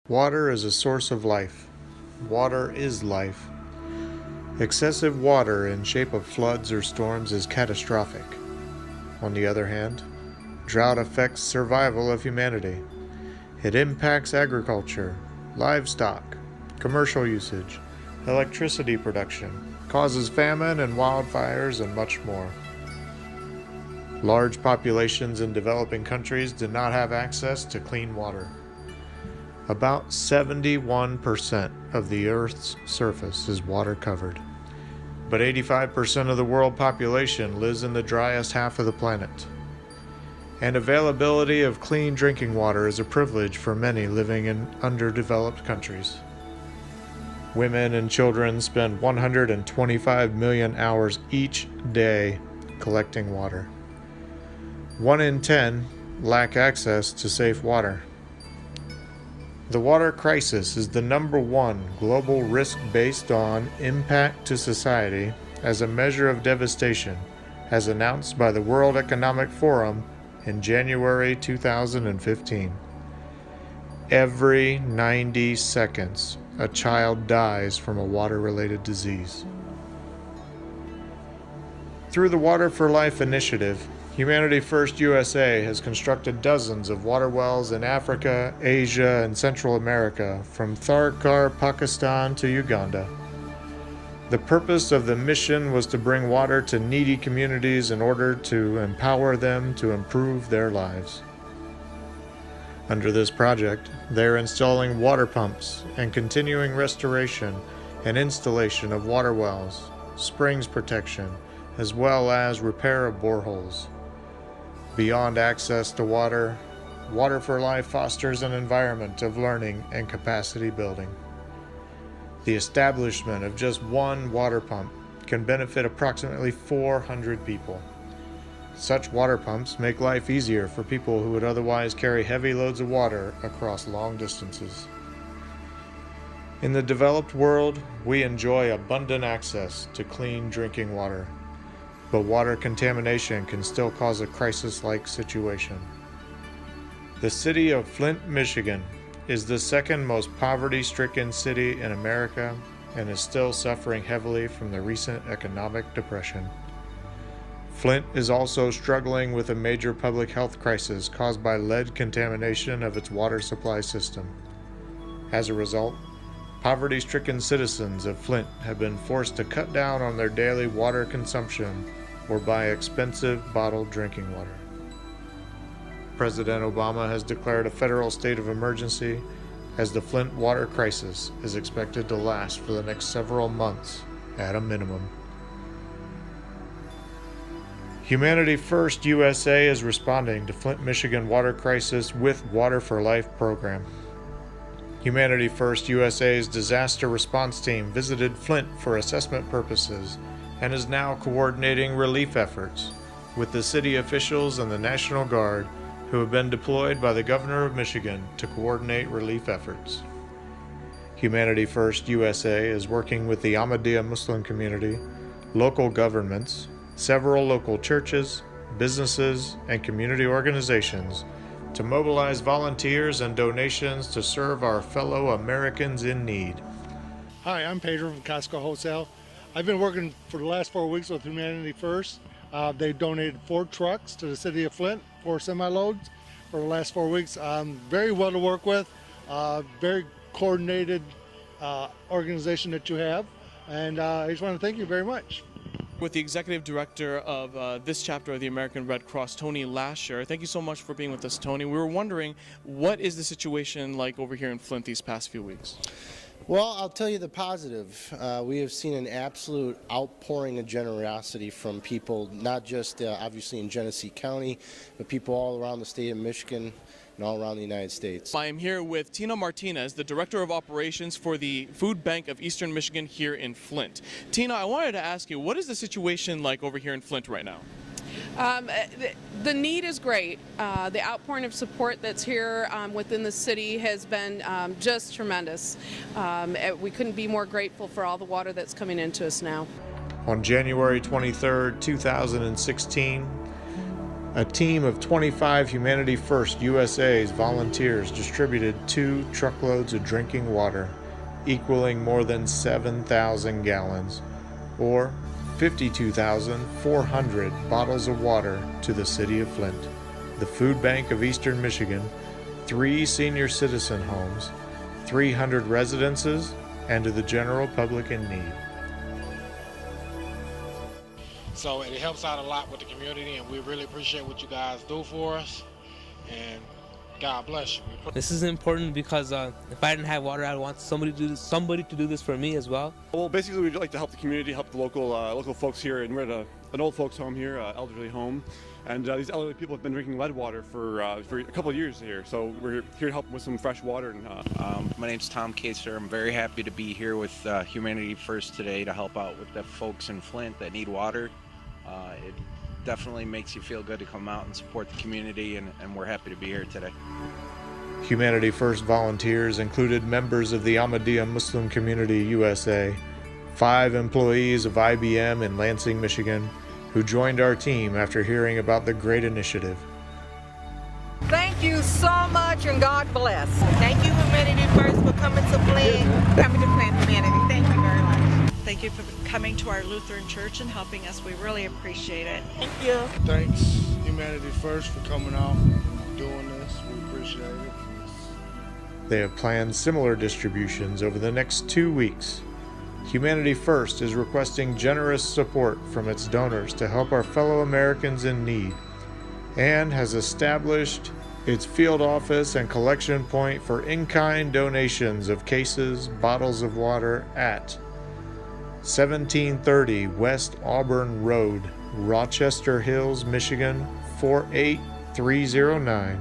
Water is a source of life. Water is life. Excessive water in shape of floods or storms is catastrophic. On the other hand, drought affects survival of humanity. It impacts agriculture, livestock, commercial usage, electricity production, causes famine and wildfires, and much more. Large populations in developing countries do not have access to clean water. About 71% of the Earth's surface is water covered, but 85% of the world population lives in the driest half of the planet. And availability of clean drinking water is a privilege for many living in underdeveloped countries. Women and children spend 125 million hours each day collecting water. 1 in 10 lack access to safe water. The water crisis is the #1 global risk based on impact to society as a measure of devastation, as announced by the World Economic Forum in January 2015. Every 90 seconds, a child dies from a water-related disease. Through the Water for Life initiative, Humanity First USA has constructed dozens of water wells in Africa, Asia, and Central America, from Tharkar, Pakistan to Uganda. The purpose of the mission was to bring water to needy communities in order to empower them to improve their lives. Under this project, they are installing water pumps and continuing restoration and installation of water wells, springs protection, as well as repair of boreholes. Beyond access to water, Water for Life fosters an environment of learning and capacity building. The establishment of just one water pump can benefit approximately 400 people. Such water pumps make life easier for people who would otherwise carry heavy loads of water across long distances. In the developed world, we enjoy abundant access to clean drinking water, but water contamination can still cause a crisis-like situation. The city of Flint, Michigan is the second most poverty-stricken city in America and is still suffering heavily from the recent economic depression. Flint is also struggling with a major public health crisis caused by lead contamination of its water supply system. As a result, poverty-stricken citizens of Flint have been forced to cut down on their daily water consumption or buy expensive bottled drinking water. President Obama has declared a federal state of emergency as the Flint water crisis is expected to last for the next several months at a minimum. Humanity First USA is responding to Flint, Michigan water crisis with Water for Life program. Humanity First USA's disaster response team visited Flint for assessment purposes and is now coordinating relief efforts with the city officials and the National Guard who have been deployed by the Governor of Michigan to coordinate relief efforts. Humanity First USA is working with the Ahmadiyya Muslim community, local governments, several local churches, businesses, and community organizations to mobilize volunteers and donations to serve our fellow Americans in need. Hi, I'm Pedro from Costco Wholesale. I've been working for the last 4 weeks with Humanity First. They donated 4 trucks to the city of Flint, 4 semi-loads for the last 4 weeks. Very well to work with, very coordinated organization that you have, and I just want to thank you very much. With the executive director of this chapter of the American Red Cross, Tony Lasher. Thank you so much for being with us, Tony. We were wondering, what is the situation like over here in Flint these past few weeks? Well, I'll tell you the positive. We have seen an absolute outpouring of generosity from people, not just obviously in Genesee County, but people all around the state of Michigan and all around the United States. I am here with Tina Martinez, the Director of Operations for the Food Bank of Eastern Michigan here in Flint. Tina, I wanted to ask you, what is the situation like over here in Flint right now? The need is great. The outpouring of support that's here within the city has been just tremendous. We couldn't be more grateful for all the water that's coming into us now. On January 23, 2016, A team of 25 Humanity First USA's volunteers distributed 2 truckloads of drinking water, equaling more than 7,000 gallons, or 52,400 bottles of water to the city of Flint, the food bank of eastern Michigan, 3 senior citizen homes, 300 residences, and to the general public in need. So it helps out a lot with the community, and we really appreciate what you guys do for us, and God bless you. This is important because if I didn't have water, I'd want somebody to do this for me as well. Well, basically, we'd like to help the community, help the local folks here, and we're at an old folks' home here, elderly home, and these elderly people have been drinking lead water for a couple of years here. So we're here to help them with some fresh water. And my name's Tom Kaser. I'm very happy to be here with Humanity First today to help out with the folks in Flint that need water. It definitely makes you feel good to come out and support the community, and we're happy to be here today. Humanity First volunteers included members of the Ahmadiyya Muslim Community USA, 5 employees of IBM in Lansing, Michigan, who joined our team after hearing about the great initiative. Thank you so much, and God bless. Thank you, Humanity First, for coming to Flint. Humanity. Thank you very much. Thank you for coming to our Lutheran church and helping us. We really appreciate it. Thank you. Thanks, Humanity First, for coming out and doing this. We appreciate it. They have planned similar distributions over the next 2 weeks. Humanity First is requesting generous support from its donors to help our fellow Americans in need, and has established its field office and collection point for in-kind donations of cases, bottles of water at 1730 West Auburn Road, Rochester Hills, Michigan 48309.